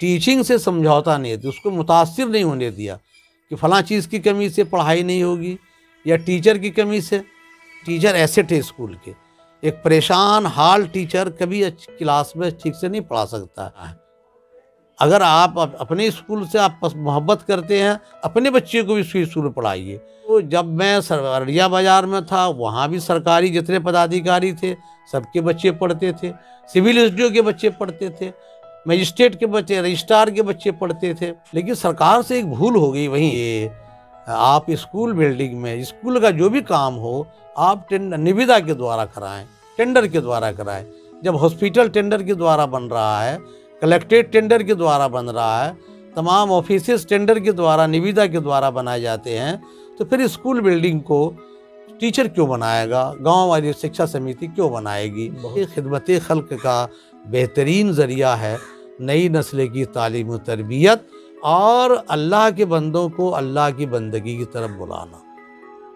Teaching से समझौता नहीं दिया, उसको मुतासिर नहीं होने दिया कि फ़लाँ चीज़ की कमी से पढ़ाई नहीं होगी या टीचर की कमी से। टीचर एसेट है स्कूल के। एक परेशान हाल टीचर कभी अच्छी क्लास में ठीक से नहीं पढ़ा सकता है। अगर आप अपने स्कूल से आप मोहब्बत करते हैं, अपने बच्चे को भी उसी स्कूल में पढ़ाइए। तो जब मैं अररिया बाज़ार में था, वहाँ भी सरकारी जितने पदाधिकारी थे सबके बच्चे पढ़ते थे, सिविल एसडीओ के बच्चे पढ़ते थे, मजिस्ट्रेट के बच्चे, रजिस्ट्रार के बच्चे पढ़ते थे। लेकिन सरकार से एक भूल हो गई वहीं, ये आप स्कूल बिल्डिंग में स्कूल का जो भी काम हो आप निविदा के द्वारा कराएं, टेंडर के द्वारा कराएं। जब हॉस्पिटल टेंडर के द्वारा बन रहा है, कलेक्ट्रेट टेंडर के द्वारा बन रहा है, तमाम ऑफिसेस टेंडर के द्वारा निविदा के द्वारा बनाए जाते हैं, तो फिर स्कूल बिल्डिंग को टीचर क्यों बनाएगा, गांव वाली शिक्षा समिति क्यों बनाएगी। खिदमत खल्क का बेहतरीन ज़रिया है नई नस्ल की तालीम व तरबियत और अल्लाह के बंदों को अल्लाह की बंदगी की तरफ बुलाना।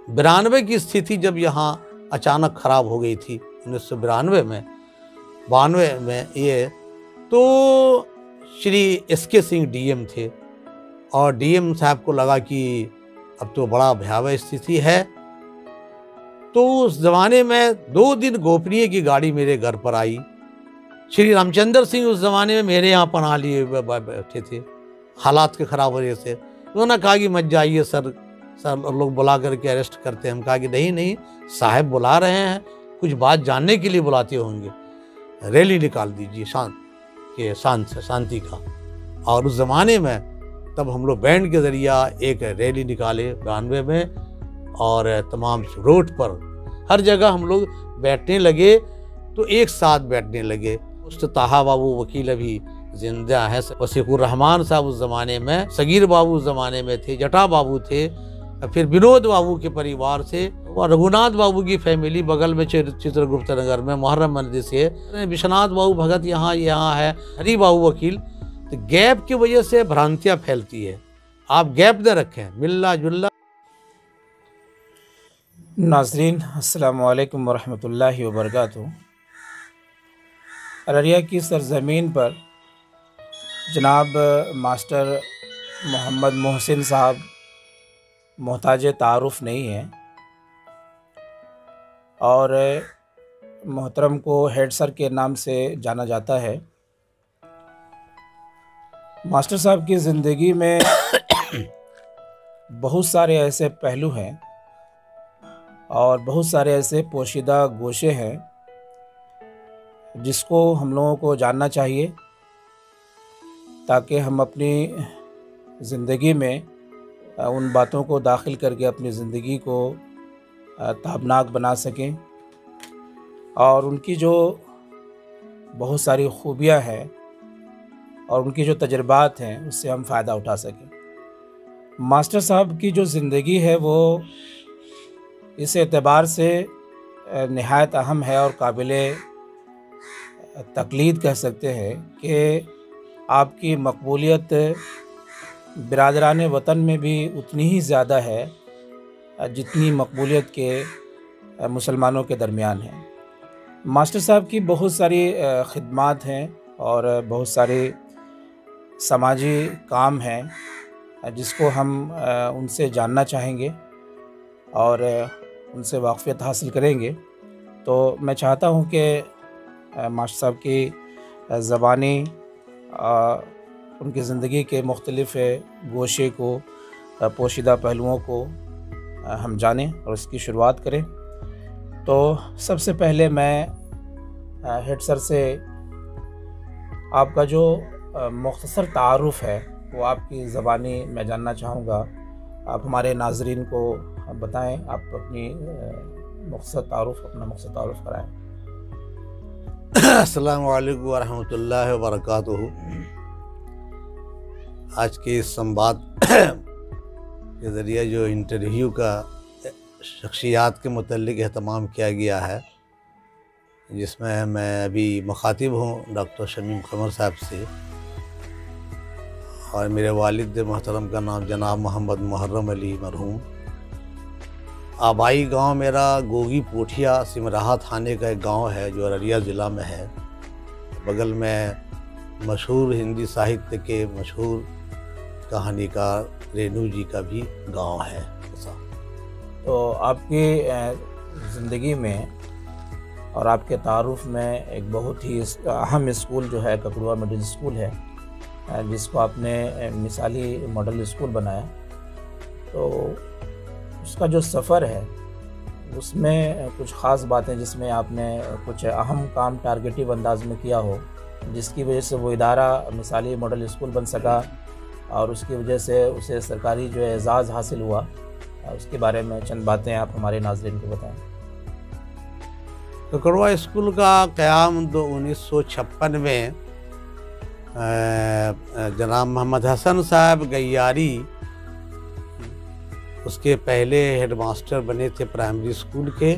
92 की स्थिति जब यहाँ अचानक ख़राब हो गई थी 1992 में, 92 में ये, तो श्री एसके सिंह डीएम थे और डीएम साहब को लगा कि अब तो बड़ा भयावह स्थिति है। तो उस ज़माने में 2 दिन गोपनीय की गाड़ी मेरे घर पर आई। श्री रामचंद्र सिंह उस ज़माने में मेरे यहाँ पनाह लिए बैठे थे हालात के ख़राब होने से। उन्होंने कहा कि मत जाइए सर लोग बुला करके अरेस्ट करते हैं। हम कहा कि नहीं साहब बुला रहे हैं, कुछ बात जानने के लिए बुलाते होंगे, रैली निकाल दीजिए शांति का। और उस ज़माने में तब हम लोग बैंड के ज़रिया एक रैली निकाले 92 में और तमाम रोड पर हर जगह हम लोग बैठने लगे, तो एक साथ बैठने लगे। ताहा बाबू वकील अभी जिंदा है, वसीकुर रहमान साहब उस ज़माने में, सगीर बाबू उस ज़माने में थे, जटा बाबू थे, फिर विनोद बाबू के परिवार से और रघुनाथ बाबू की फैमिली बगल में चित्रगुप्त नगर में मुहर्रम मंदिर से, विश्वनाथ बाबू भगत यहाँ है, हरी बाबू वकील। तो गैप की वजह से भ्रांतियाँ फैलती है, आप गैप न रखें, मिलना जुलना। नाज़रीन अस्सलाम वालेकुम वरहमतुल्लाहि वबरकातुहू। अररिया की सरज़मीन पर जनाब मास्टर मोहम्मद मोहसिन साहब मोहताज तारुफ़ नहीं हैं और मोहतरम को हेड सर के नाम से जाना जाता है। मास्टर साहब की ज़िंदगी में बहुत सारे ऐसे पहलू हैं और बहुत सारे ऐसे पोशीदा गोशे हैं जिसको हम लोगों को जानना चाहिए ताकि हम अपनी ज़िंदगी में उन बातों को दाखिल करके अपनी ज़िंदगी को ताबनाक बना सकें और उनकी जो बहुत सारी खूबियाँ हैं और उनकी जो तजर्बात हैं उससे हम फ़ायदा उठा सकें। मास्टर साहब की जो ज़िंदगी है वो इस एतबार से नहायत अहम है और काबिले तक़लीद कह सकते हैं कि आपकी मकबूलियत बिरादरान वतन में भी उतनी ही ज़्यादा है जितनी मकबूलियत के मुसलमानों के दरमियान है। मास्टर साहब की बहुत सारी खिदमात हैं और बहुत सारे समाजी काम हैं जिसको हम उनसे जानना चाहेंगे और उनसे वाक़फ़ियत हासिल करेंगे। तो मैं चाहता हूँ कि मास्टर साहब की ज़बानी उनकी ज़िंदगी के मुख्तलिफ़ गोशे को, पोशीदा पहलुओं को हम जानें और इसकी शुरुआत करें। तो सबसे पहले मैं हेड सर से आपका जो मुख्तसर तारुफ़ है वो आपकी ज़बानी मैं जानना चाहूँगा। आप हमारे नाज़रीन को बताएं, आप अपनी अपना मुख्तसर तारुफ़ कराएं। अस्सलामु अलैकुम वरहमतुल्लाहि वबरकातुहू। आज के इस संवाद के ज़रिए जो इंटरव्यू का शख्सियात के मुतल्लिक़ एहतमाम किया गया है, जिसमें मैं अभी मुखातिब हूँ डॉक्टर शमीम क़मर साहब से और मेरे वालिद मोहतरम का नाम जनाब मोहम्मद मुहर्रम अली मरहूम। आबाई गांव मेरा गोगी पोठिया सिमराहा थाने का एक गांव है जो अररिया ज़िला में है। बगल में मशहूर हिंदी साहित्य के मशहूर कहानीकार रेणु जी का भी गांव है। तो आपकी ज़िंदगी में और आपके तारुफ में एक बहुत ही अहम स्कूल जो है ककड़ुआ मिडिल स्कूल है, जिसको आपने मिसाली मॉडल स्कूल बनाया। तो उसका जो सफ़र है उसमें कुछ ख़ास बातें जिसमें आपने कुछ अहम काम टारगेटिव अंदाज में किया हो, जिसकी वजह से वो इदारा मिसाली मॉडल स्कूल बन सका और उसकी वजह से उसे सरकारी जो एजाज़ हासिल हुआ, उसके बारे में चंद बातें आप हमारे नाज़रीन को बताएं। ककड़ुआ स्कूल का क़याम 1956 में जनाब मोहम्मद हसन साहब गैयारी उसके पहले हेडमास्टर बने थे प्राइमरी स्कूल के,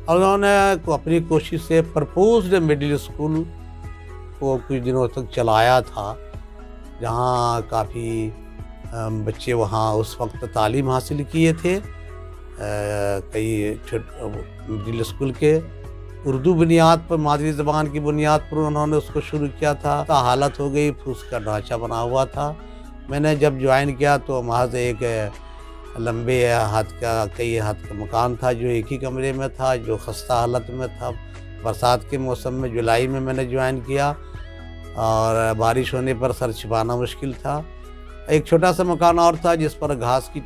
और उन्होंने अपनी कोशिश से प्रपोज्ड मिडिल स्कूल को कुछ दिनों तक चलाया था, जहाँ काफ़ी बच्चे वहाँ उस वक्त तालीम हासिल किए थे। कई मिडिल स्कूल के उर्दू बुनियाद पर, मादरी ज़बान की बुनियाद पर उन्होंने उसको शुरू किया था। तो हालत हो गई, फिर उसका ढांचा बना हुआ था। मैंने जब ज्वाइन किया तो महज एक लंबे हाथ का, कई हाथ का मकान था जो एक ही कमरे में था, जो खस्ता हालत में था। बरसात के मौसम में जुलाई में मैंने ज्वाइन किया और बारिश होने पर सर छिपाना मुश्किल था। एक छोटा सा मकान और था जिस पर घास की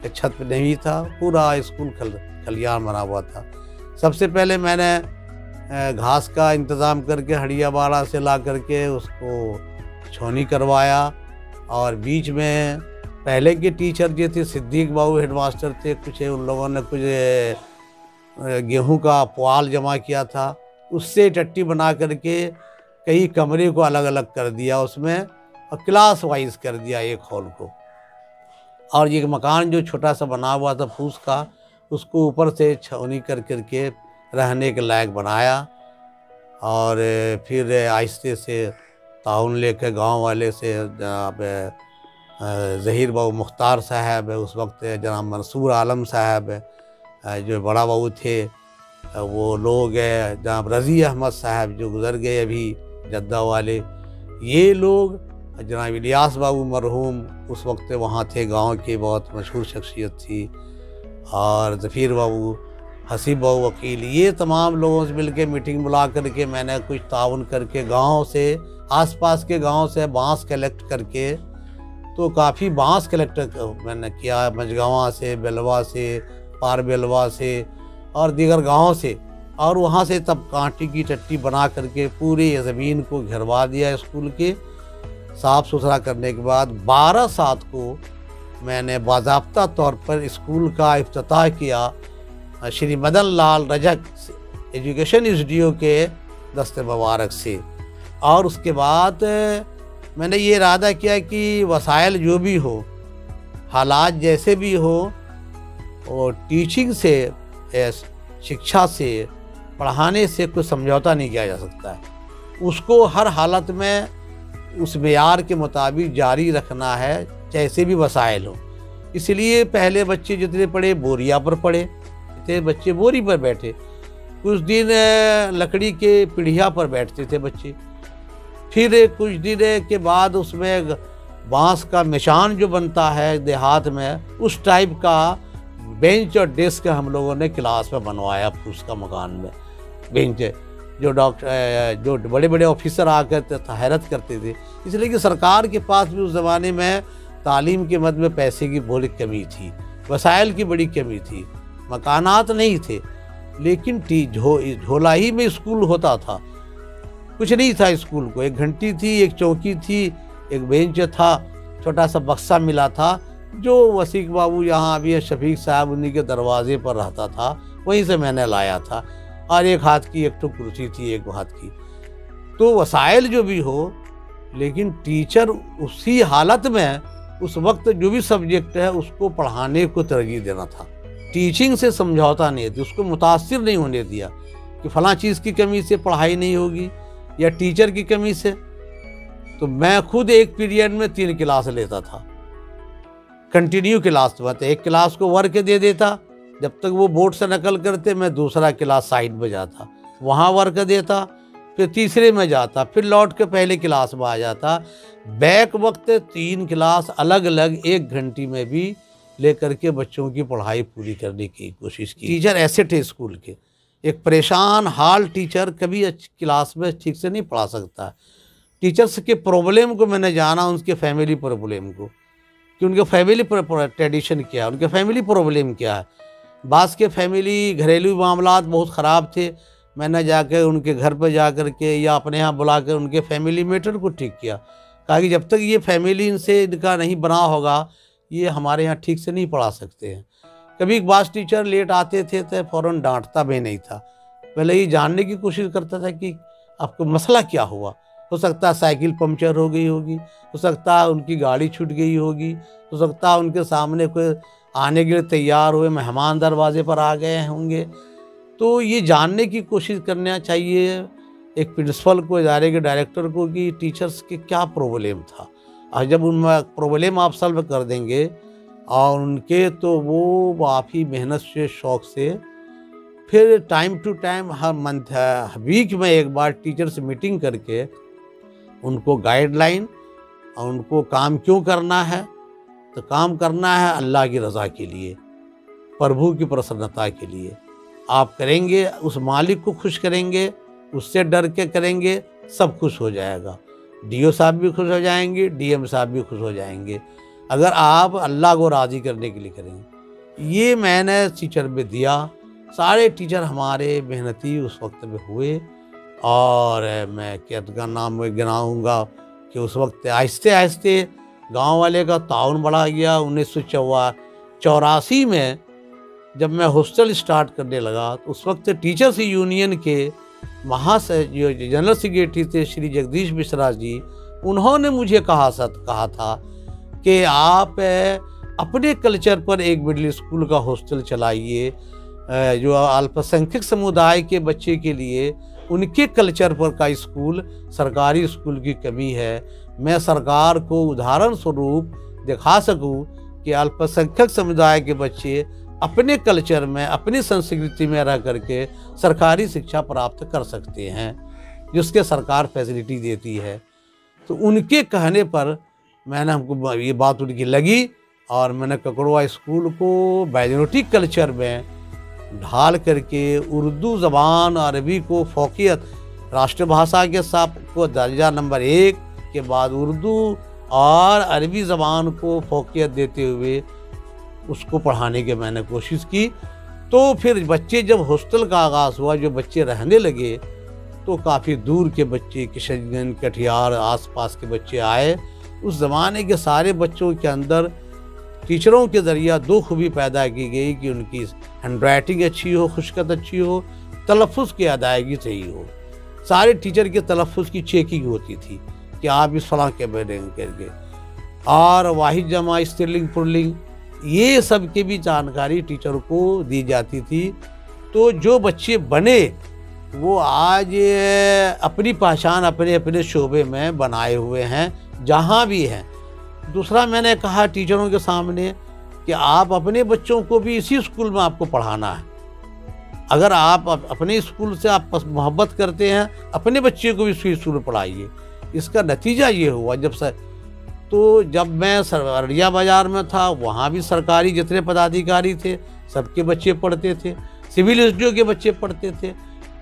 छत नहीं था, पूरा स्कूल खलियान बना हुआ था। सबसे पहले मैंने घास का इंतज़ाम करके हड़ियाबाड़ा से ला करके उसको छौनी करवाया, और बीच में पहले के टीचर जो थे सिद्दीक बाबू हेडमास्टर थे, कुछ उन लोगों ने कुछ गेहूं का पुआल जमा किया था, उससे टट्टी बना करके कई कमरे को अलग अलग कर दिया उसमें, और क्लास वाइज कर दिया एक हॉल को। और ये मकान जो छोटा सा बना हुआ था फूस का, उसको ऊपर से छौनी कर करके रहने के लायक बनाया। और फिर आहिस्ते से ताउन लेकर गांव वाले से जनाब ज़हीर बाबू मुख्तार साहब, उस वक्त जनाब मंसूर आलम साहब जो बड़ा बाबू थे, वो लोग जनाब रज़ी अहमद साहब जो गुज़र गए अभी जद्दा वाले, ये लोग, जनाब इलियास बाबू मरहूम उस वक्त वहाँ थे, गांव के बहुत मशहूर शख्सियत थी, और ज़फ़ीर बाबू, हसीब बाबू वकील, ये तमाम लोगों से मिलकर मीटिंग बुला करके मैंने कुछ ताउन करके गांव से, आसपास के गांव से बांस कलेक्ट करके, तो काफ़ी बांस कलेक्ट मैंने किया, मझगावा से, बेलवा से, पार बेलवा से और दीगर गाँव से, और वहाँ से तब कांटे की टट्टी बना करके पूरी ज़मीन को घेरवा दिया स्कूल के। साफ़ सुथरा करने के बाद 12/7 को मैंने बाज़ाब्ता तौर पर स्कूल का इफ्तिताह किया श्री मदन लाल रजक एजुकेशन SDO के दस्ते मुबारक से। और उसके बाद मैंने ये इरादा किया कि वसाइल जो भी हो, हालात जैसे भी हो, और टीचिंग से, शिक्षा से, पढ़ाने से कुछ समझौता नहीं किया जा सकता है। उसको हर हालत में उस मेयार के मुताबिक जारी रखना है, जैसे भी वसाइल हो। इसलिए पहले बच्चे जितने पढ़े बोरिया पर पढ़े, इतने बच्चे बोरी पर बैठे, कुछ दिन लकड़ी के पीढ़िया पर बैठते थे बच्चे, फिर कुछ दिन के बाद उसमें बांस का निशान जो बनता है देहात में, उस टाइप का बेंच और डेस्क हम लोगों ने क्लास में बनवाया फूस का मकान में। बेंच जो बड़े बड़े ऑफिसर आकर हैरत करते थे, इसलिए कि सरकार के पास भी उस ज़माने में तालीम के मद में पैसे की बड़ी कमी थी, वसाइल की बड़ी कमी थी, मकानात नहीं थे, लेकिन झोला ही में स्कूल होता था, कुछ नहीं था स्कूल को। एक घंटी थी, एक चौकी थी, एक बेंच था, छोटा सा बक्सा मिला था, जो वसीक बाबू यहाँ अभी शफीक साहब उन्हीं के दरवाजे पर रहता था, वहीं से मैंने लाया था। और एक हाथ की एक तो कुर्सी थी, एक हाथ की। तो वसाइल जो भी हो, लेकिन टीचर उसी हालत में उस वक्त जो भी सब्जेक्ट है उसको पढ़ाने को तरजीह देना था। टीचिंग से समझौता नहीं थी, उसको मुतासिर नहीं होने दिया कि फ़लाँ चीज़ की कमी से पढ़ाई नहीं होगी या टीचर की कमी से। तो मैं खुद एक पीरियड में 3 क्लास लेता था, कंटिन्यू क्लास। मतलब एक क्लास को वर्क दे देता, जब तक वो बोर्ड से नकल करते मैं दूसरा क्लास साइड में जाता, वहाँ वर्क देता, फिर तीसरे में जाता, फिर लौट के पहले क्लास में आ जाता। बैक वक्त 3 क्लास अलग अलग 1 घंटे में भी लेकर के बच्चों की पढ़ाई पूरी करने की कोशिश की। टीचर ऐसे थे स्कूल के, एक परेशान हाल टीचर कभी क्लास में ठीक से नहीं पढ़ा सकता। टीचर्स के प्रॉब्लम को मैंने जाना, उनके फैमिली प्रॉब्लम को, कि उनके फैमिली ट्रेडिशन क्या है, उनके फैमिली प्रॉब्लम क्या है। बास के फैमिली घरेलू मामलात बहुत ख़राब थे। मैंने जाकर उनके घर पर जा कर के या अपने यहाँ बुला कर उनके फैमिली मैटर को ठीक किया। कहा कि जब तक ये फैमिली इनसे इनका नहीं बना होगा, ये हमारे यहाँ ठीक से नहीं पढ़ा सकते हैं। कभी बास टीचर लेट आते थे तो फ़ौरन डांटता भी नहीं था, पहले ये जानने की कोशिश करता था कि आपको मसला क्या हुआ। हो सकता है साइकिल पंक्चर हो गई होगी, हो सकता है उनकी गाड़ी छूट गई होगी, हो सकता है उनके सामने कोई आने के लिए तैयार हुए मेहमान दरवाजे पर आ गए होंगे। तो ये जानने की कोशिश करना चाहिए एक प्रिंसिपल को, इदारे के डायरेक्टर को, कि टीचर्स के क्या प्रॉब्लम था। और जब उनमें प्रॉब्लम आप सॉल्व कर देंगे और उनके, तो वो काफ़ी मेहनत से शौक़ से फिर टाइम टू टाइम हर मंथ वीक में एक बार टीचर से मीटिंग करके उनको गाइडलाइन और उनको काम क्यों करना है, तो काम करना है अल्लाह की रज़ा के लिए, प्रभु की प्रसन्नता के लिए। आप करेंगे, उस मालिक को खुश करेंगे, उससे डर के करेंगे, सब खुश हो जाएगा। डीओ साहब भी खुश हो जाएंगे, डीएम साहब भी खुश हो जाएंगे, अगर आप अल्लाह को राज़ी करने के लिए करेंगे। ये मैंने टीचर में दिया। सारे टीचर हमारे मेहनती उस वक्त में हुए, और मैं क्या का नाम गिनाऊँगा कि उस वक्त आहिस्ते आहिस्ते गांव वाले का ताउन बढ़ा गया। 1984 में जब मैं हॉस्टल स्टार्ट करने लगा, तो उस वक्त टीचर्स यूनियन के जो जनरल सेक्रेटरी थे श्री जगदीश मिश्रा जी, उन्होंने मुझे कहा था कि आप अपने कल्चर पर एक मिडिल स्कूल का हॉस्टल चलाइए, जो अल्पसंख्यक समुदाय के बच्चे के लिए उनके कल्चर पर का स्कूल, सरकारी स्कूल की कमी है। मैं सरकार को उदाहरण स्वरूप दिखा सकूं कि अल्पसंख्यक समुदाय के बच्चे अपने कल्चर में, अपनी संस्कृति में रह करके सरकारी शिक्षा प्राप्त कर सकते हैं, जिसके सरकार फैसिलिटी देती है। तो उनके कहने पर मैंने, हमको ये बात उनकी लगी, और मैंने ककड़वा स्कूल को माइनॉरिटी कल्चर में ढाल करके उर्दू ज़बान, अरबी को फ़ौक़ियत, राष्ट्रभाषा के साथ को दर्जा नंबर 1 के बाद उर्दू और अरबी ज़बान को फ़ौक़ियत देते हुए उसको पढ़ाने की मैंने कोशिश की। तो फिर बच्चे, जब हॉस्टल का आगाज़ हुआ, जो बच्चे रहने लगे, तो काफ़ी दूर के बच्चे, किशनगंज, कटिहार, आसपास के बच्चे आए। उस ज़माने के सारे बच्चों के अंदर टीचरों के ज़रिया 2 खूबी पैदा की गई कि उनकी हैंडराइटिंग अच्छी हो, खुशखत अच्छी हो, तलफ़्फ़ुज़ की अदायगी सही हो। सारे टीचर के तलफ़्फ़ुज़ की चेकिंग होती थी कि आप इस फलां के बैठेंगे करके, और वाहिद जमा, स्त्रीलिंग, पुल्लिंग, ये सब की भी जानकारी टीचर को दी जाती थी। तो जो बच्चे बने वो आज अपनी पहचान अपने अपने शोबे में बनाए हुए हैं, जहाँ भी हैं। दूसरा मैंने कहा टीचरों के सामने कि आप अपने बच्चों को भी इसी स्कूल में आपको पढ़ाना है। अगर आप अपने स्कूल से आप मोहब्बत करते हैं, अपने बच्चे को भी इसी स्कूल में पढ़ाइए। इसका नतीजा ये हुआ, जब मैं अररिया बाज़ार में था, वहाँ भी सरकारी जितने पदाधिकारी थे सबके बच्चे पढ़ते थे, सिविल एसडीओ के बच्चे पढ़ते थे,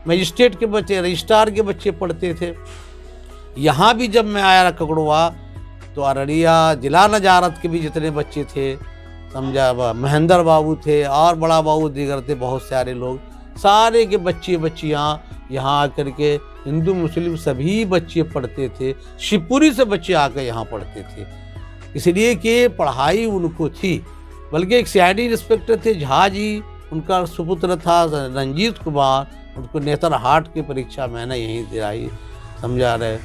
मजिस्ट्रेट के बच्चे, रजिस्ट्रार के बच्चे पढ़ते थे। यहाँ भी जब मैं आया ककड़वा, तो अररिया जिला नजारत के भी जितने बच्चे थे, समझा, महेंद्र बाबू थे और बड़ा बाबू दीगर थे, बहुत सारे लोग, सारे के बच्चे बच्चियाँ यहाँ आकर के, हिंदू मुस्लिम सभी बच्चे पढ़ते थे। शिवपुरी से बच्चे आकर यहाँ पढ़ते थे, इसलिए कि पढ़ाई उनको थी। बल्कि एक सीआईडी इंस्पेक्टर थे झा जी, उनका सुपुत्र था रंजीत कुमार, उनको नेतरहाट की परीक्षा मैंने यहीं दिलाई, समझा रहे।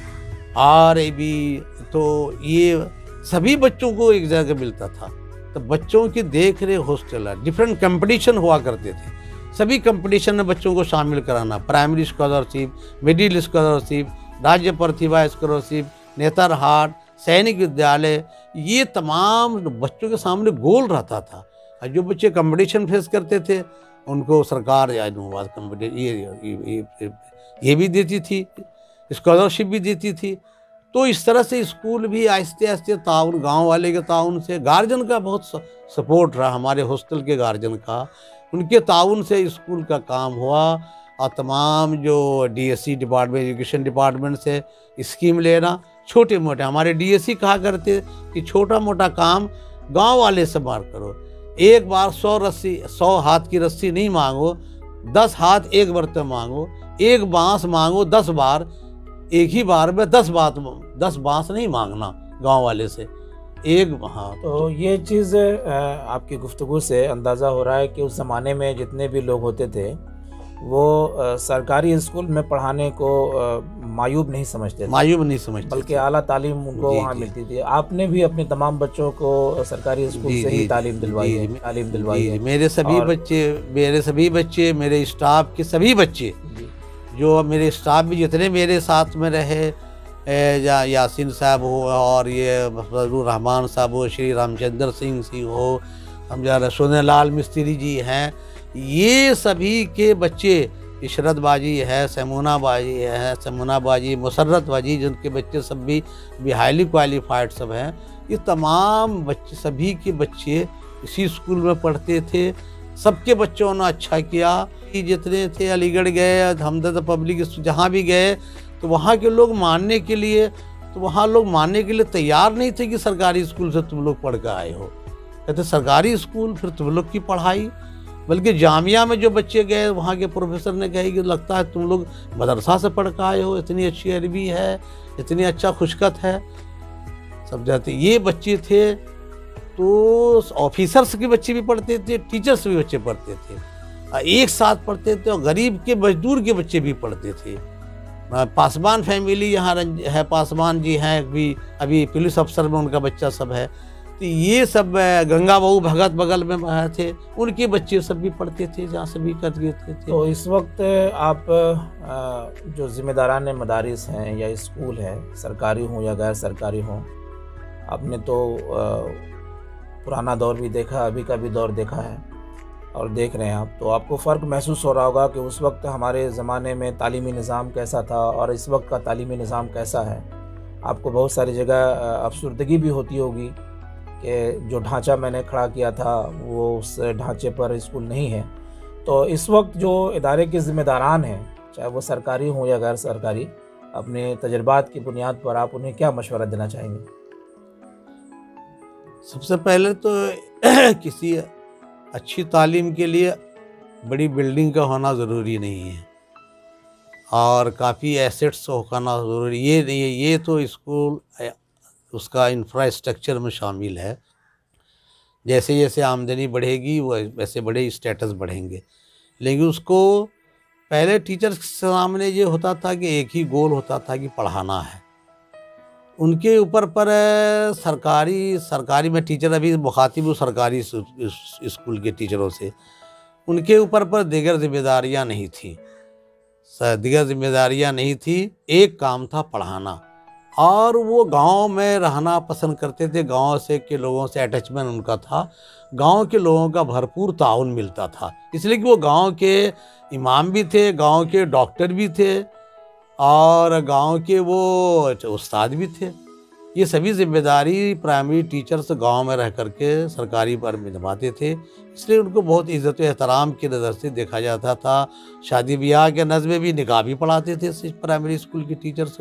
और भी तो ये सभी बच्चों को एक जगह मिलता था। तो बच्चों की देख रेख हॉस्टल है, डिफरेंट कंपटीशन हुआ करते थे, सभी कंपटीशन में बच्चों को शामिल कराना, प्राइमरी स्कॉलरशिप, मिडिल स्कॉलरशिप, राज्य प्रतिभा स्कॉलरशिप, नेतरहाट, सैनिक विद्यालय, ये तमाम बच्चों के सामने गोल रहता था। और जो बच्चे कंपटीशन फेस करते थे उनको सरकार या ये भी देती थी स्कॉलरशिप भी देती थी। तो इस तरह से स्कूल भी आहिस्ते आहिस्ते ताउन, गांव वाले के ताउन से, गार्जियन का बहुत सपोर्ट रहा, हमारे हॉस्टल के गार्जियन का, उनके ताउन से स्कूल का काम हुआ। और तमाम जो डीएससी डिपार्टमेंट, एजुकेशन डिपार्टमेंट से स्कीम लेना, छोटे मोटे, हमारे डीएससी कहा करते कि छोटा मोटा काम गांव वाले से मार करो। एक बार 100 हाथ की रस्सी नहीं मांगो, 10 हाथ एक बर्तन मांगो, एक बांस मांगो 10 बार, एक ही बार में 10 बांस नहीं मांगना गांव वाले से, एक। हाँ, तो ये चीज़ आपकी गुफ्तगू से अंदाज़ा हो रहा है कि उस ज़माने में जितने भी लोग होते थे वो सरकारी स्कूल में पढ़ाने को मायूब नहीं समझते बल्कि आला तालीम उनको वहाँ मिलती थी। आपने भी अपने तमाम बच्चों को सरकारी स्कूल से ही तालीम दिलवाई है? मेरे सभी बच्चे, मेरे स्टाफ के सभी बच्चे, जो मेरे स्टाफ भी जितने मेरे साथ में रहे, यासीन साहब हो, और ये फजलुर रहमान साहब हो, श्री रामचंद्र सिंह हो, हम सोनेलाल मिस्त्री जी हैं, ये सभी के बच्चे, इशरत बाजी है, सैमुना बाजी, मुसर्रत बाजी, जिनके बच्चे सब भी हाईली क्वालिफाइड सब हैं। ये तमाम बच्चे, सभी के बच्चे इसी स्कूल में पढ़ते थे। सबके बच्चों ने अच्छा किया। जितने थे अलीगढ़ गए, हमदर्द पब्लिक जहाँ भी गए, तो वहाँ के लोग मानने के लिए तैयार नहीं थे कि सरकारी स्कूल से तुम लोग पढ़ कर आए हो। कहते सरकारी स्कूल, फिर तुम लोग की पढ़ाई। बल्कि जामिया में जो बच्चे गए, वहाँ के प्रोफेसर ने कहा कि लगता है तुम लोग मदरसा से पढ़ कर आए हो, इतनी अच्छी अरबी है, इतनी अच्छा खुशखत है, सब जाते। ये बच्चे थे। तो ऑफिसर्स के बच्चे भी पढ़ते थे, टीचर्स भी बच्चे पढ़ते थे, एक साथ पढ़ते थे। और गरीब के, मजदूर के बच्चे भी पढ़ते थे। पासवान फैमिली यहाँ है, पासवान जी हैं, अभी पुलिस अफसर में उनका बच्चा सब है। तो ये सब गंगा बहू भगत बगल में थे, उनके बच्चे सब भी पढ़ते थे, जहाँ से भी कर गए थे। तो इस वक्त आप जो ज़िम्मेदारान मदारिस हैं या स्कूल है, सरकारी हों या गैर सरकारी हों, आपने तो पुराना दौर भी देखा, अभी का भी दौर देखा है और देख रहे हैं आप, तो आपको फ़र्क महसूस हो रहा होगा कि उस वक्त हमारे ज़माने में तालीमी निज़ाम कैसा था और इस वक्त का तालीमी निज़ाम कैसा है। आपको बहुत सारी जगह अफसरदगी भी होती होगी कि जो ढांचा मैंने खड़ा किया था वो उस ढांचे पर स्कूल नहीं है। तो इस वक्त जो इदारे के ज़िम्मेदारान हैं, चाहे वो सरकारी हों या गैर सरकारी, अपने तजर्बात की बुनियाद पर आप उन्हें क्या मशवरा देना चाहेंगे? सबसे पहले तो किसी अच्छी तालीम के लिए बड़ी बिल्डिंग का होना ज़रूरी नहीं है और काफ़ी एसेट्स होना ज़रूरी ये नहीं है। ये तो स्कूल उसका इंफ्रास्ट्रक्चर में शामिल है। जैसे जैसे आमदनी बढ़ेगी वो वैसे बड़े स्टेटस बढ़ेंगे, लेकिन उसको पहले टीचर्स के सामने ये होता था कि एक ही गोल होता था कि पढ़ाना है। उनके ऊपर पर सरकारी में टीचर अभी मुखातिब हूँ सरकारी स्कूल के टीचरों से, उनके ऊपर पर दीगर जिम्मेदारियाँ नहीं थी। एक काम था पढ़ाना, और वो गांव में रहना पसंद करते थे। गांव से के लोगों से अटैचमेंट उनका था, गांव के लोगों का भरपूर ताउन मिलता था, इसलिए कि वो गांव के इमाम भी थे, गांव के डॉक्टर भी थे और गांव के वो उस्ताद भी थे। ये सभी जिम्मेदारी प्राइमरी टीचर्स गांव में रह करके सरकारी पर निभाते थे, इसलिए उनको बहुत इज़्ज़त एहतराम की नज़र से देखा जाता था। शादी ब्याह के नज़्म भी निकाह भी पढ़ाते थे प्राइमरी स्कूल के टीचर्स,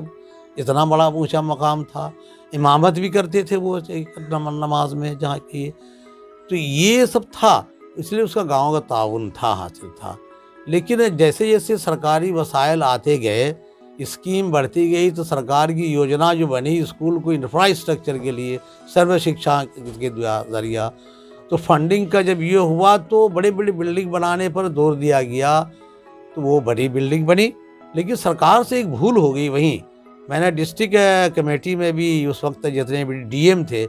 इतना बड़ा ऊंचा मकाम था। इमामत भी करते थे वो नमाज में जहाँ की। तो ये सब था, इसलिए उसका गांव का ताउन था, हासिल था। लेकिन जैसे जैसे सरकारी वसाइल आते गए, स्कीम बढ़ती गई, तो सरकार की योजना जो बनी स्कूल को इंफ्रास्ट्रक्चर के लिए, सर्व शिक्षा के ज़रिया, तो फंडिंग का जब ये हुआ तो बड़ी बड़ी बिल्डिंग बनाने पर जोर दिया गया, तो वो बड़ी बिल्डिंग बनी। लेकिन सरकार से एक भूल हो गई। वहीं मैंने डिस्ट्रिक्ट कमेटी में भी उस वक्त जितने भी डीएम थे,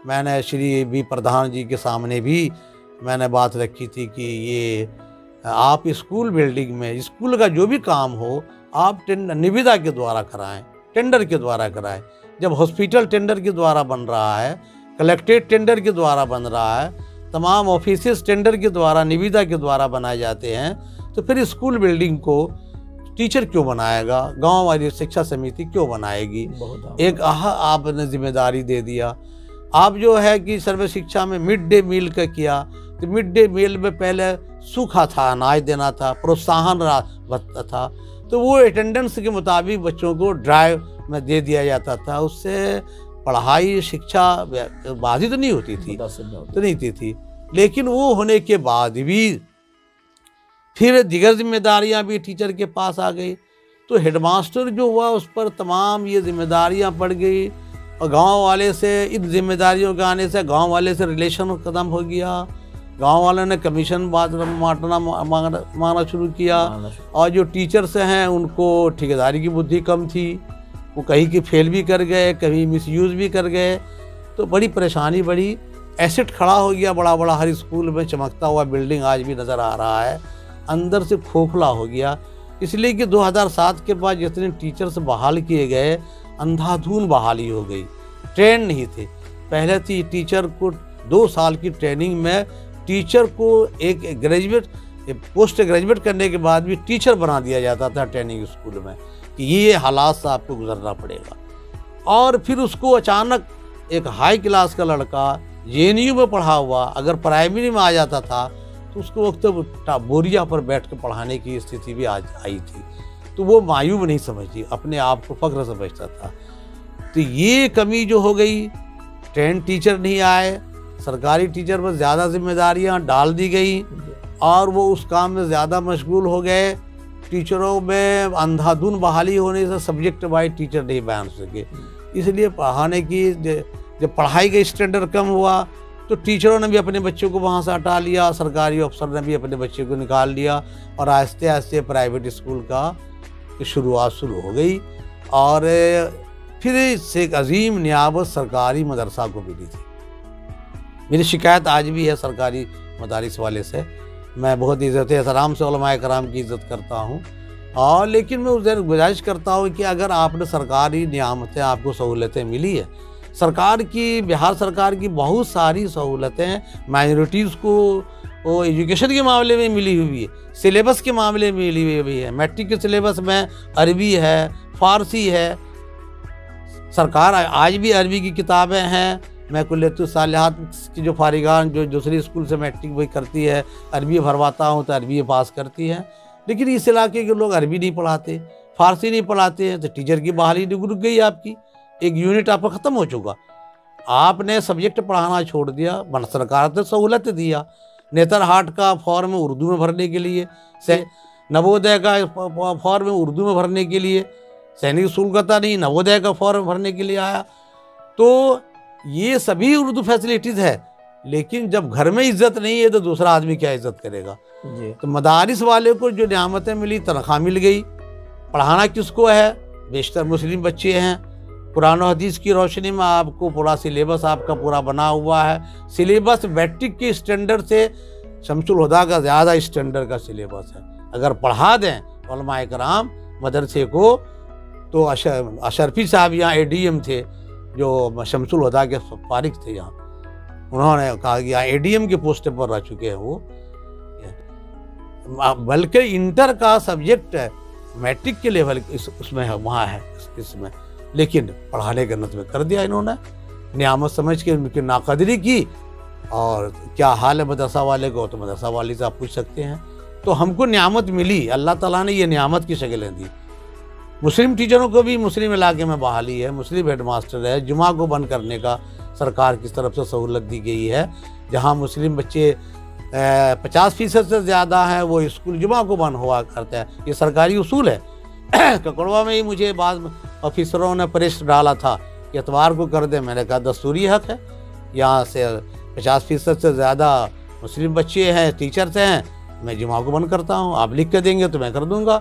मैंने श्री बी प्रधान जी के सामने भी मैंने बात रखी थी कि ये आप स्कूल बिल्डिंग में स्कूल का जो भी काम हो आप निविदा के द्वारा कराएं, टेंडर के द्वारा कराएं। जब हॉस्पिटल टेंडर के द्वारा बन रहा है, कलेक्ट्रेट टेंडर के द्वारा बन रहा है, तमाम ऑफिसेस टेंडर के द्वारा, निविदा के द्वारा बनाए जाते हैं, तो फिर स्कूल बिल्डिंग को टीचर क्यों बनाएगा, गांव वाली शिक्षा समिति क्यों बनाएगी। एक आपने जिम्मेदारी दे दिया। आप जो है कि सर्व शिक्षा में मिड डे मील का किया, तो मिड डे मील में पहले सूखा था, अनाज देना था, प्रोत्साहन भत्ता था, तो वो अटेंडेंस के मुताबिक बच्चों को ड्राइव में दे दिया जाता था। उससे पढ़ाई शिक्षा बाधित नहीं होती थी। लेकिन वो होने के बाद भी फिर दिगर जिम्मेदारियां भी टीचर के पास आ गई, तो हेडमास्टर जो हुआ उस पर तमाम ये जिम्मेदारियां पड़ गई। और गांव वाले से इन जिम्मेदारियों के आने से गांव वाले से रिलेशन ख़त्म हो गया। गांव वालों ने कमीशन बांटना मांगना शुरू किया, और जो टीचर्स हैं उनको ठेकेदारी की बुद्धि कम थी, वो कहीं की फेल भी कर गए, कहीं मिसयूज़ भी कर गए, तो बड़ी परेशानी बढ़ी। एसेट खड़ा हो गया बड़ा बड़ा, हर स्कूल में चमकता हुआ बिल्डिंग आज भी नज़र आ रहा है, अंदर से खोखला हो गया। इसलिए कि 2007 के बाद जितने टीचर्स बहाल किए गए, अंधाधुन बहाली हो गई, ट्रेन नहीं थे। पहले थी टीचर को 2 साल की ट्रेनिंग में टीचर को एक ग्रेजुएट पोस्ट ग्रेजुएट करने के बाद भी टीचर बना दिया जाता था ट्रेनिंग स्कूल में, कि ये हालात से आपको गुजरना पड़ेगा। और फिर उसको अचानक एक हाई क्लास का लड़का JNU में पढ़ा हुआ अगर प्राइमरी में आ जाता था, तो उसको वक्त बोरिया पर बैठ कर पढ़ाने की स्थिति भी आज आई थी। तो वो मायूब नहीं समझती, अपने आप को फख्र समझता था। तो ये कमी जो हो गई, ट्रेन टीचर नहीं आए, सरकारी टीचर पर ज़्यादा जिम्मेदारियां डाल दी गई, और वो उस काम में ज़्यादा मशगूल हो गए। टीचरों में अंधाधुन बहाली होने से सब्जेक्ट वाइज टीचर नहीं बन सके, इसलिए पढ़ाने की जब पढ़ाई का स्टैंडर्ड कम हुआ, तो टीचरों ने भी अपने बच्चों को वहाँ से हटा लिया, सरकारी अफसर ने भी अपने बच्चे को निकाल लिया, और आहिस्ते आहिस्ते प्राइवेट स्कूल का शुरुआत शुरू हो गई। और फिर इससे एक अजीम नियाबत सरकारी मदरसा को मिली थी। मेरी शिकायत आज भी है सरकारी मदारिस वाले से, मैं बहुत इज़्ज़त एहतराम से उलमाए कराम की इज़्ज़त करता हूँ, और लेकिन मैं उस गुजारिश करता हूँ कि अगर आपने सरकारी नियामतें, आपको सहूलतें मिली है, सरकार की, बिहार सरकार की बहुत सारी सहूलतें माइनॉरिटीज़ को एजुकेशन के मामले में मिली हुई है, सिलेबस के मामले में मिली हुई है। मैट्रिक के सिलेबस में अरबी है, फ़ारसी है, सरकार आज भी अरबी की किताबें हैं। मैं कुल्लियतुस सालिहात की जो फारिगान जो दूसरी स्कूल से मैट्रिक वही करती है, अरबी भरवाता हूँ तो अरबी पास करती है। लेकिन इस इलाके के लोग अरबी नहीं पढ़ाते, फ़ारसी नहीं पढ़ाते हैं, तो टीचर की बहाली रुक गई आपकी, एक यूनिट आपका ख़त्म हो चुका। आपने सब्जेक्ट पढ़ाना छोड़ दिया, सरकार ने सहूलत दिया। नेतरहाट का फॉर्म उर्दू में भरने के लिए, नवोदय का फॉर्म उर्दू में भरने के लिए, सैनिक स्कूल का नहीं, नवोदय का फॉर्म भरने के लिए आया। तो ये सभी उर्दू फैसिलिटीज़ है, लेकिन जब घर में इज्जत नहीं है तो दूसरा आदमी क्या इज्जत करेगा। तो मदारिस वाले को जो नियामतें मिली, तनख्वाह मिल गई, पढ़ाना किसको है, बेशतर मुस्लिम बच्चे हैं। कुरान और हदीस की रोशनी में आपको पूरा सिलेबस आपका पूरा बना हुआ है। सिलेबस मैट्रिक के स्टैंडर्ड से शमसुल हुदा का ज़्यादा स्टैंडर्ड का सिलेबस है। अगर पढ़ा दें उलमाए कराम मदरसे को, तो अशरफी साहब यहाँ ADM थे जो शमसुल हुदा के फारिग थे, यहाँ उन्होंने कहा कि यहाँ ADM के पोस्ट पर रह चुके हैं वो। बल्कि इंटर का सब्जेक्ट मैट्रिक के लेवल उसमें है, वहाँ है इसमें, लेकिन पढ़ाने के नज़र में कर दिया इन्होंने, नियामत समझ के उनकी नाकदरी की। और क्या हाल है मदरसा वाले को, तो मदरसा वाले से आप पूछ सकते हैं। तो हमको नियामत मिली, अल्लाह ताला ने ये नियामत की शक्लें दी। मुस्लिम टीचरों को भी मुस्लिम इलाके में बहाली है, मुस्लिम हेडमास्टर है, जुमा को बंद करने का सरकार की तरफ से सहूलत दी गई है। जहाँ मुस्लिम बच्चे 50% से ज़्यादा हैं, वो स्कूल जुमा को बंद हुआ करते हैं, ये सरकारी उसूल है। ककड़वा में ही मुझे बाद ऑफिसरों ने प्रेस डाला था कि इतवार को कर दे, मैंने कहा दस्तूरी हक है, यहाँ से 50% से ज़्यादा मुस्लिम बच्चे हैं, टीचर्स हैं, मैं जुमा को बंद करता हूँ, आप लिख के देंगे तो मैं कर दूँगा।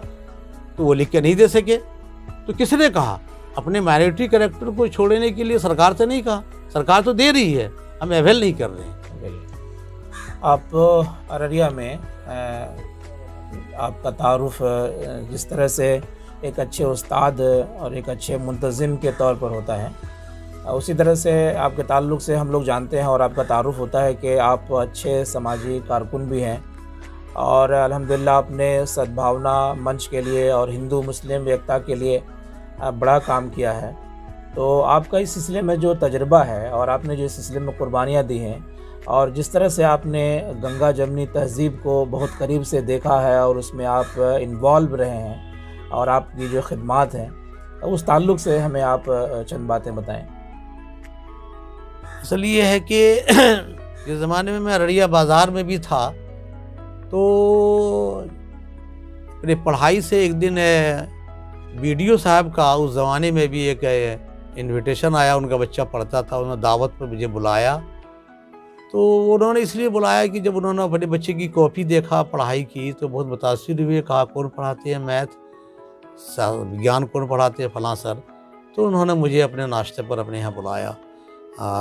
तो वो लिख के नहीं दे सके, तो किसने कहा, अपने माइनॉरिटी कैरेक्टर को छोड़ने के लिए सरकार से नहीं कहा, सरकार तो दे रही है, हम अवेल नहीं कर रहे हैं। आप अररिया में आपका तारुफ जिस तरह से एक अच्छे उस्ताद और एक अच्छे मुंतज़िम के तौर पर होता है, उसी तरह से आपके ताल्लुक़ से हम लोग जानते हैं और आपका तारुफ होता है कि आप अच्छे समाजी कारकुन भी हैं। और अल्हम्दुलिल्लाह अपने सद्भावना मंच के लिए और हिंदू मुस्लिम एकता के लिए बड़ा काम किया है। तो आपका इस सिलसिले में जो तजुर्बा है और आपने जो इस सिलसिले में कुर्बानियाँ दी हैं और जिस तरह से आपने गंगा जमनी तहज़ीब को बहुत करीब से देखा है और उसमें आप इन्वॉल्व रहे हैं और आपकी जो खिदमात हैं, उस ताल्लुक़ से हमें आप चंद बातें बताएं। असल ये है कि जिस ज़माने में मैं अररिया बाज़ार में भी था, तो मेरी पढ़ाई से एक दिन बीडीओ साहब का उस ज़माने में भी एक इनविटेशन आया। उनका बच्चा पढ़ता था, उन्होंने दावत पर मुझे बुलाया। तो उन्होंने इसलिए बुलाया कि जब उन्होंने अपने बच्चे की कॉपी देखा पढ़ाई की तो बहुत मुतासिर हुए। कहा कौन पढ़ाते हैं मैथ, विज्ञान कौन पढ़ाते हैं, फलां सर। तो उन्होंने मुझे अपने नाश्ते पर अपने यहाँ बुलाया।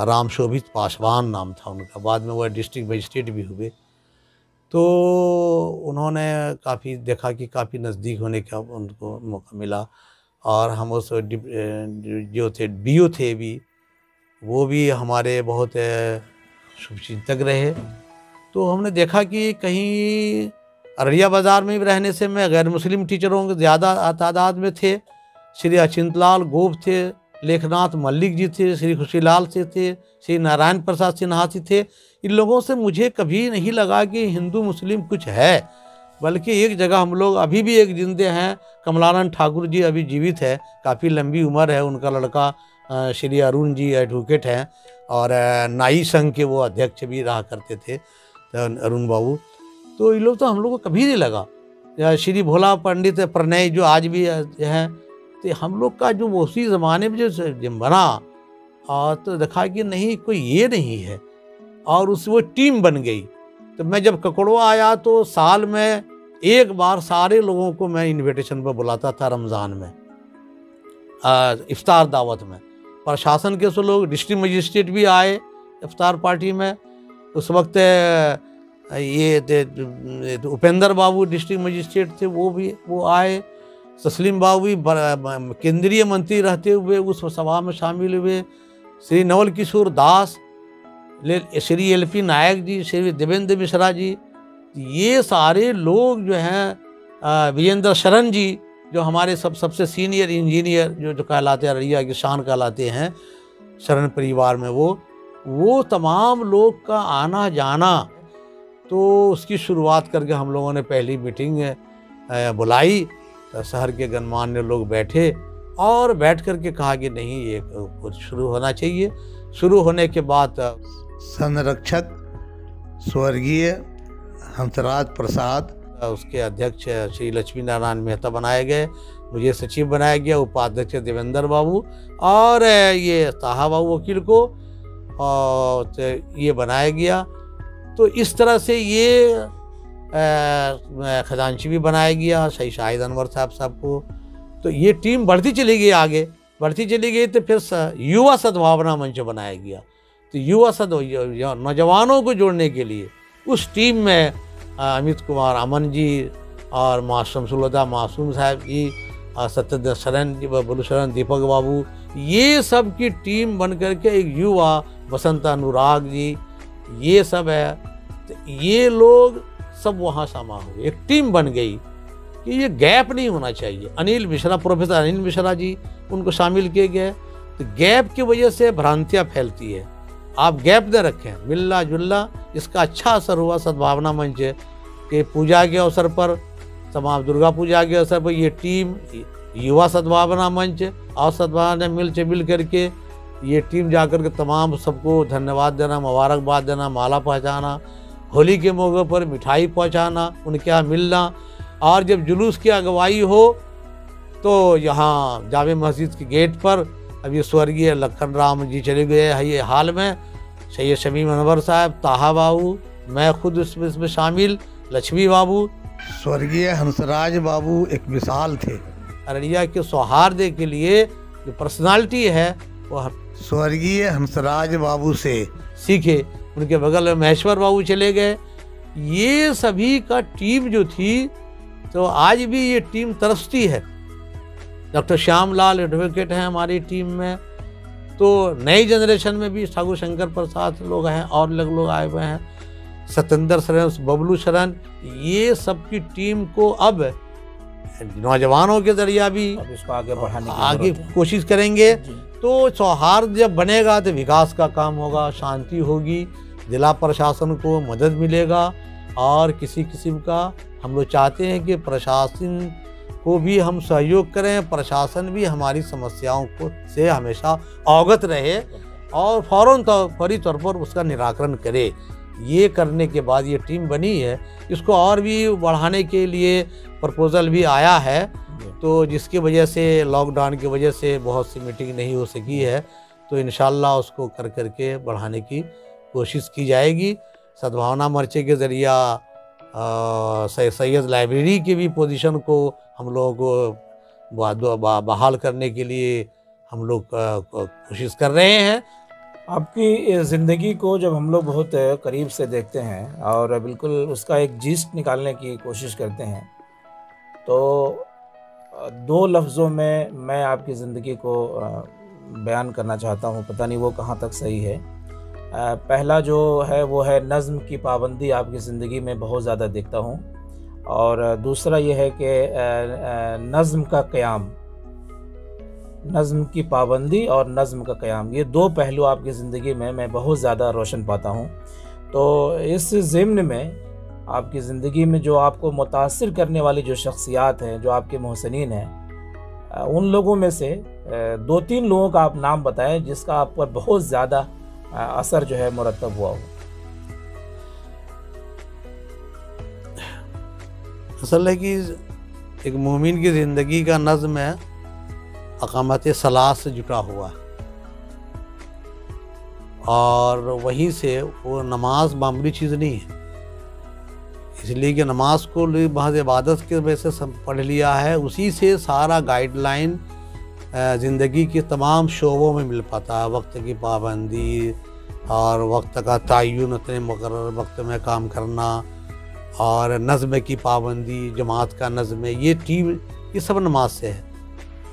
राम शोभित पासवान नाम था उनका, बाद में वो डिस्ट्रिक्ट मजिस्ट्रेट भी हुए। तो उन्होंने काफ़ी देखा कि काफ़ी नज़दीक होने का उनको मौका मिला और हम उस जो थे बीओ थे भी, वो भी हमारे बहुत शुभचिंतक रहे। तो हमने देखा कि कहीं अररिया बाज़ार में भी रहने से मैं गैर मुस्लिम टीचरों के ज़्यादा तादाद में थे। श्री अचिंतलाल गोप थे, लेखनाथ मल्लिक जी थे, श्री खुशीलाल से थे, श्री नारायण प्रसाद सिन्हा जी थे। इन लोगों से मुझे कभी नहीं लगा कि हिंदू मुस्लिम कुछ है, बल्कि एक जगह हम लोग अभी भी एक जिंदे हैं। कमलानंद ठाकुर जी अभी जीवित है, काफ़ी लंबी उम्र है। उनका लड़का श्री अरुण जी एडवोकेट हैं और नाई संघ के वो अध्यक्ष भी रहा करते थे, अरुण बाबू। तो इन लोग तो हम लोग को कभी नहीं लगा। या श्री भोला पंडित प्रणय जो आज भी हैं, तो हम लोग का जो उसी ज़माने में जो बना और तो देखा कि नहीं कोई ये नहीं है, और उस वो टीम बन गई। तो मैं जब ककड़वा आया तो साल में एक बार सारे लोगों को मैं इनविटेशन पर बुलाता था रमज़ान में, इफ्तार दावत में। प्रशासन के सब लोग, डिस्ट्रिक्ट मजिस्ट्रेट भी आए इफ्तार पार्टी में। उस वक्त ये उपेंद्र बाबू डिस्ट्रिक्ट मजिस्ट्रेट थे, वो आए। तस्लीम बाबू भी केंद्रीय मंत्री रहते हुए उस सभा में शामिल हुए। श्री नवल किशोर दास, श्री एलपी नायक जी, श्री देवेंद्र मिश्रा जी, ये सारे लोग जो हैं, विजेंद्र शरण जी जो हमारे सबसे सीनियर इंजीनियर जो कहलाते हैं, अररिया की शान कहलाते हैं शरण परिवार में, वो तमाम लोग का आना जाना। तो उसकी शुरुआत करके हम लोगों ने पहली मीटिंग बुलाई। तो शहर के गणमान्य लोग बैठे और बैठ करके कहा कि नहीं ये कुछ शुरू होना चाहिए। शुरू होने के बाद संरक्षक स्वर्गीय हंसराज प्रसाद, उसके अध्यक्ष श्री लक्ष्मी नारायण मेहता बनाए गए, मुझे सचिव बनाया गया, उपाध्यक्ष देवेंद्र बाबू और ये ताहा बाबू वकील को और ये बनाया गया। तो इस तरह से ये खजांची भी बनाया गया, सही शाहिद अनवर साहब को। तो ये टीम बढ़ती चली गई, आगे बढ़ती चली गई। तो फिर युवा सद्भावना मंच बनाया गया। तो युवा नौजवानों को जोड़ने के लिए उस टीम में अमित कुमार अमन जी और शमसुल-हुदा मासूम साहब जी और सत्येंद्र शरण जी, बुलू शरण, दीपक बाबू, ये सब की टीम बन करके एक युवा बसंत अनुराग जी, ये सब है। तो ये लोग सब वहाँ समा हुए, एक टीम बन गई कि ये गैप नहीं होना चाहिए। अनिल मिश्रा, प्रोफेसर अनिल मिश्रा जी, उनको शामिल किए गए। तो गैप की वजह से भ्रांतियाँ फैलती है, आप गैप न रखें, मिलना जुलना। इसका अच्छा असर हुआ सद्भावना मंच के पूजा के अवसर पर, तमाम दुर्गा पूजा के अवसर पर ये टीम युवा सद्भावना मंच और सद्भावना मिल करके ये टीम जाकर के तमाम सबको धन्यवाद देना, मुबारकबाद देना, माला पहुँचाना, होली के मौके पर मिठाई पहुँचाना, उनके यहाँ मिलना। और जब जुलूस की अगुवाई हो तो यहाँ जामे मस्जिद के गेट पर अभी स्वर्गीय लखन राम जी चले गए हैं ये हाल में, सैयद शमीम अनवर साहब, ताहा बाबू, मैं खुद इसमें शामिल, लक्ष्मी बाबू, स्वर्गीय हंसराज बाबू एक मिसाल थे। अररिया के सौहार्द के लिए जो पर्सनालिटी है वो स्वर्गीय हंसराज बाबू से सीखे। उनके बगल में महेश्वर बाबू चले गए। ये सभी का टीम जो थी, तो आज भी ये टीम तरसती है। डॉक्टर श्यामलाल एडवोकेट हैं हमारी टीम में। तो नई जनरेशन में भी ठाकुर शंकर प्रसाद लोग हैं और लोग आए हुए हैं। सतेंद्र शरण, बबलू शरण, ये सब की टीम को अब नौजवानों के जरिया भी अब इसको आगे बढ़ाने की आगे जरूरत है। कोशिश करेंगे। जी। तो सौहार्द जब बनेगा तो विकास का काम होगा, शांति होगी, जिला प्रशासन को मदद मिलेगा। और किसी किस्म का हम लोग चाहते हैं कि प्रशासन को भी हम सहयोग करें, प्रशासन भी हमारी समस्याओं को से हमेशा अवगत रहे और फौरी तौर पर उसका निराकरण करे। ये करने के बाद ये टीम बनी है, इसको और भी बढ़ाने के लिए प्रपोज़ल भी आया है। तो जिसकी वजह से लॉकडाउन की वजह से बहुत सी मीटिंग नहीं हो सकी है, तो इंशाल्लाह उसको कर करके बढ़ाने की कोशिश की जाएगी। सद्भावना मोर्चे के ज़रिया सैयद लाइब्रेरी की भी पोजीशन को हम लोग बहाल करने के लिए हम लोग कोशिश कर रहे हैं। आपकी ज़िंदगी को जब हम लोग बहुत करीब से देखते हैं और बिल्कुल उसका एक जीस्ट निकालने की कोशिश करते हैं, तो दो लफ्ज़ों में मैं आपकी ज़िंदगी को बयान करना चाहता हूँ, पता नहीं वो कहाँ तक सही है। पहला जो है वो है नज़्म की पाबंदी आपकी ज़िंदगी में बहुत ज़्यादा देखता हूँ, और दूसरा ये है कि नज़्म का क़याम, नज़्म की पाबंदी और नज़्म का क़याम, ये दो पहलू आपकी ज़िंदगी में मैं बहुत ज़्यादा रोशन पाता हूँ। तो इस ज़िम्न में आपकी ज़िंदगी में जो आपको मुतासिर करने वाली जो शख्सियात हैं, जो आपके मोहसिनीन हैं, उन लोगों में से 2-3 लोगों का आप नाम बताएं जिसका आप पर बहुत ज़्यादा असर जो है मुरतब हुआ हो। असल है कि एक मोमिन की ज़िंदगी का नज़्म है अक़ामत सलाह से जुटा हुआ, और वहीं से वो नमाज मामूली चीज़ नहीं है, इसलिए कि नमाज को महज इबादत के वजह से पढ़ लिया है, उसी से सारा गाइडलाइन ज़िंदगी के तमाम शोबों में मिल पाता है। वक्त की पाबंदी और वक्त का तय्युन, अपने मुकर्रर वक्त में काम करना, और नज़्म की पाबंदी, जमात का नज़्म, ये सब नमाज से है।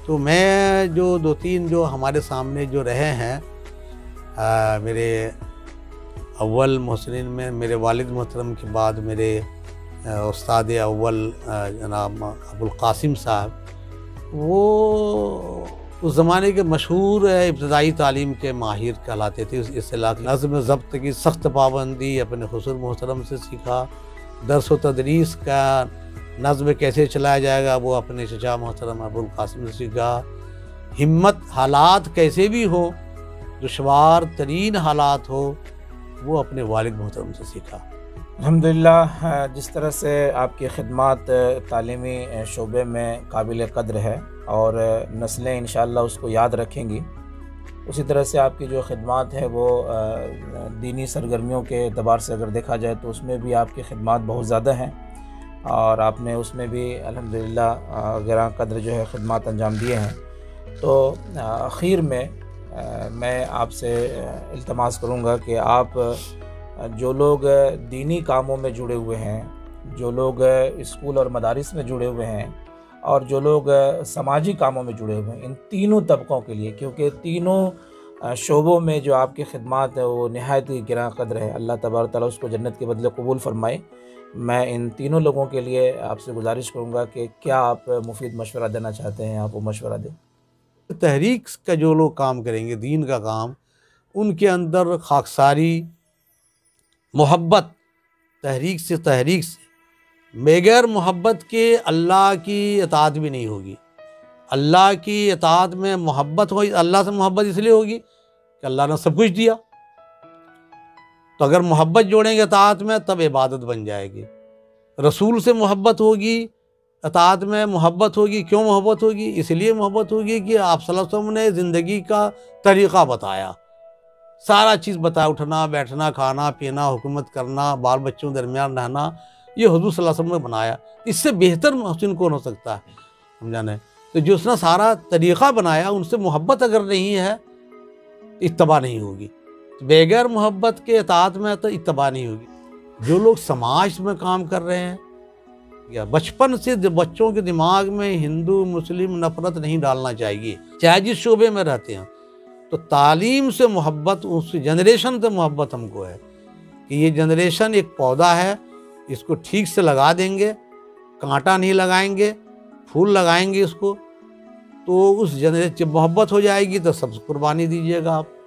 तो मैं जो 2-3 जो हमारे सामने जो रहे हैं, मेरे अव्वल मोहसिनीन में मेरे वालिद मोहतरम के बाद मेरे उस्ताद अव्वल जनाब अबुल कासिम साहब, वो उस ज़माने के मशहूर इब्तदाई तालीम के माहिर कहलाते थे। इस इलाके नज़्म ज़ब्त की सख्त पाबंदी अपने हुज़ूर मोहतरम से सीखा। दर्स व तदरीस का नज़्म कैसे चलाया जाएगा वो अपने चचा मोहतरम अबुल कासिम से सीखा। हिम्मत हालात कैसे भी हो, दुश्वार तरीन हालात हो, वो अपने वालिद मोहतरम से सीखा। अल्हम्दुलिल्लाह, जिस तरह से आपकी खिदमत तालीमी शोबे में काबिल क़द्र है और नस्लें इंशाअल्लाह उसको याद रखेंगी, उसी तरह से आपकी जो खिदमत है वो दीनी सरगर्मियों के एतबार से अगर देखा जाए तो उसमें भी आपकी खिदमत बहुत ज़्यादा हैं, और आपने उसमें भी अल्हम्दुलिल्लाह गिरां क़द्र जो है खिदमत अंजाम दिए हैं। तो आखिर में मैं आपसे इल्तमास करूँगा कि आप जो लोग दीनी कामों में जुड़े हुए हैं, जो लोग स्कूल और मदारिस में जुड़े हुए हैं, और जो लोग समाजी कामों में जुड़े हुए हैं, इन तीनों तबक़ों के लिए, क्योंकि तीनों शोबों में जो आपकी खिदमत है वो नहायत ही गिरां क़द्र है, अल्लाह तबारक तआला उसको जन्नत के बदले कबूल फ़रमाए। मैं इन तीनों लोगों के लिए आपसे गुजारिश करूँगा कि क्या आप मुफीद मशवरा देना चाहते हैं, आप वो मशवरा दें। तहरीक का जो लोग काम करेंगे, दीन का काम, उनके अंदर खाकसारी, मोहब्बत, तहरीक से बगैर मोहब्बत के अल्लाह की इताअत भी नहीं होगी। अल्लाह की इताअत में मोहब्बत हो, अल्लाह से मोहब्बत इसलिए होगी कि अल्लाह ने सब कुछ दिया, तो अगर मोहब्बत जोड़ेंगे इताअत में तब इबादत बन जाएगी। रसूल से मोहब्बत होगी, इताअत में मोहब्बत होगी। क्यों मोहब्बत होगी? इसलिए मोहब्बत होगी कि आप सल्लल्लाहु अलैहि वसल्लम ने ज़िंदगी का तरीक़ा बताया, सारा चीज़ बताया, उठना बैठना, खाना पीना, हुकूमत करना, बाल बच्चों दरमियान रहना, ये हुज़ूर सल्लल्लाहु अलैहि वसल्लम ने बनाया। इससे बेहतर मोहसिन कौन हो सकता है, समझाने? तो जो उसने सारा तरीक़ा बनाया, उनसे मोहब्बत अगर नहीं है तो इत्तबा नहीं होगी। तो बगैर मोहब्बत के इताअत में तो इत्तबा नहीं होगी। जो लोग समाज में काम कर रहे हैं, या बचपन से बच्चों के दिमाग में हिंदू मुस्लिम नफरत नहीं डालना चाहिए, चाहे जिस शोबे में रहते हैं। तो तालीम से मोहब्बत, उस जनरेशन से मोहब्बत हमको है। कि ये जनरेशन एक पौधा है, इसको ठीक से लगा देंगे, कांटा नहीं लगाएंगे, फूल लगाएंगे इसको, तो उस जनरेशन जब मोहब्बत हो जाएगी तो सब कुर्बानी दीजिएगा आप।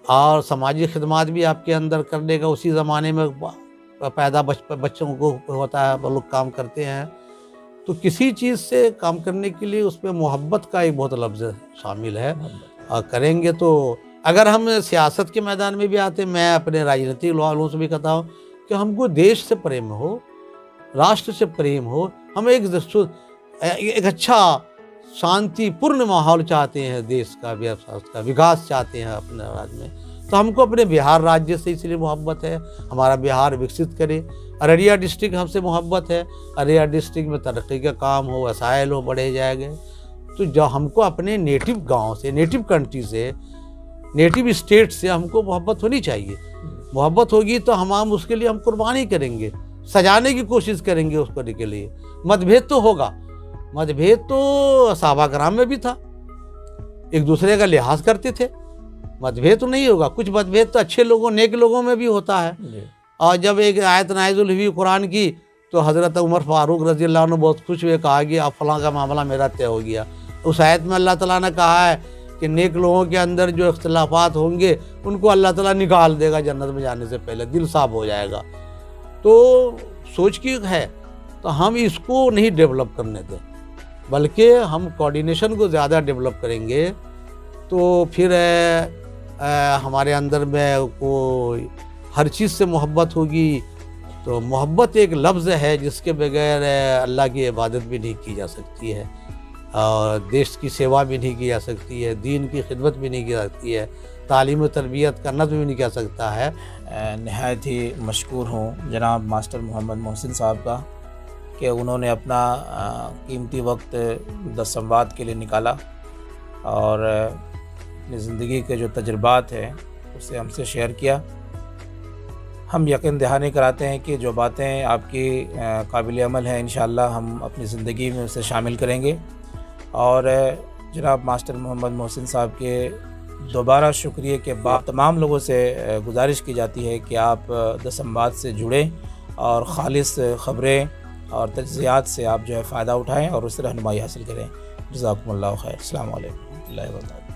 और समाजी खिदमत भी आपके अंदर करने का उसी ज़माने में पैदा बच्चों को होता है, वो लोग काम करते हैं। तो किसी चीज़ से काम करने के लिए उसमें मोहब्बत का एक बहुत लफ्ज़ शामिल है। और करेंगे तो अगर हम सियासत के मैदान में भी आते, मैं अपने राजनीतिक लोगों से भी कहता हूँ कि हमको देश से प्रेम हो, राष्ट्र से प्रेम हो, हम एक अच्छा शांतिपूर्ण माहौल चाहते हैं, देश का व्यवसाय का विकास चाहते हैं अपने राज्य में, तो हमको अपने बिहार राज्य से इसलिए मोहब्बत है, हमारा बिहार विकसित करे। अररिया डिस्ट्रिक्ट हमसे मोहब्बत है, अररिया डिस्ट्रिक्ट में तरक्की का काम हो, वसाइल हो, बढ़े जाएंगे। तो जो हमको अपने नेटिव गांव से, नेटिव कंट्री से, नेटिव स्टेट से हमको मोहब्बत होनी चाहिए। मोहब्बत होगी तो हम उसके लिए हम कुर्बानी करेंगे, सजाने की कोशिश करेंगे उसको के लिए। मतभेद तो होगा, मतभेद तो सहाबा कराम में भी था, एक दूसरे का लिहाज करते थे, मतभेद तो नहीं होगा। कुछ मतभेद तो अच्छे लोगों, नेक लोगों में भी होता है। और जब एक आयत नाज़िल हुई कुरान की, तो हज़रत उमर फारूक रज़ी अल्लाह अन्हु बहुत खुश हुए, कहा कि अब फलां का मामला मेरा तय हो गया। उस आयत में अल्लाह ताला ने कहा है कि नेक लोगों के अंदर जो इख्तिलाफात होंगे उनको अल्लाह ताला निकाल देगा जन्नत में जाने से पहले, दिल साफ हो जाएगा। तो सोच की है, तो हम इसको नहीं डेवलप करने दें, बल्कि हम कोऑर्डिनेशन को ज़्यादा डेवलप करेंगे। तो फिर हमारे अंदर में कोई हर चीज़ से मोहब्बत होगी। तो मोहब्बत एक लफ्ज़ है जिसके बगैर अल्लाह की इबादत भी नहीं की जा सकती है, और देश की सेवा भी नहीं की जा सकती है, दीन की खिदमत भी नहीं की जा सकती है, तालीम व तरबियत का नज़्म भी नहीं किया सकता है। नहायत ही मशकूर हूँ जनाब मास्टर मोहम्मद मोहसिन साहब का कि उन्होंने अपना कीमती वक्त दस-संवाद के लिए निकाला और अपनी ज़िंदगी के जो तजुर्बात हैं उसे हमसे शेयर किया। हम यकीन दहानी कराते हैं कि जो बातें आपकी काबिल अमल हैं, इंशाअल्लाह हम अपनी ज़िंदगी में उसे शामिल करेंगे। और जनाब मास्टर मोहम्मद मोहसिन साहब के दोबारा शुक्रिया के बाद तमाम लोगों से गुजारिश की जाती है कि आप दस-संवाद से जुड़ें और ख़ालिस ख़बरें और तज्ज़ियात से आप जो है फ़ायदा उठाएँ और उससे रहनुमाई हासिल करें। जज़ाकुमुल्लाह खैर। अस्सलामु अलैकुम व रहमतुल्लाहि व बरकातुहू।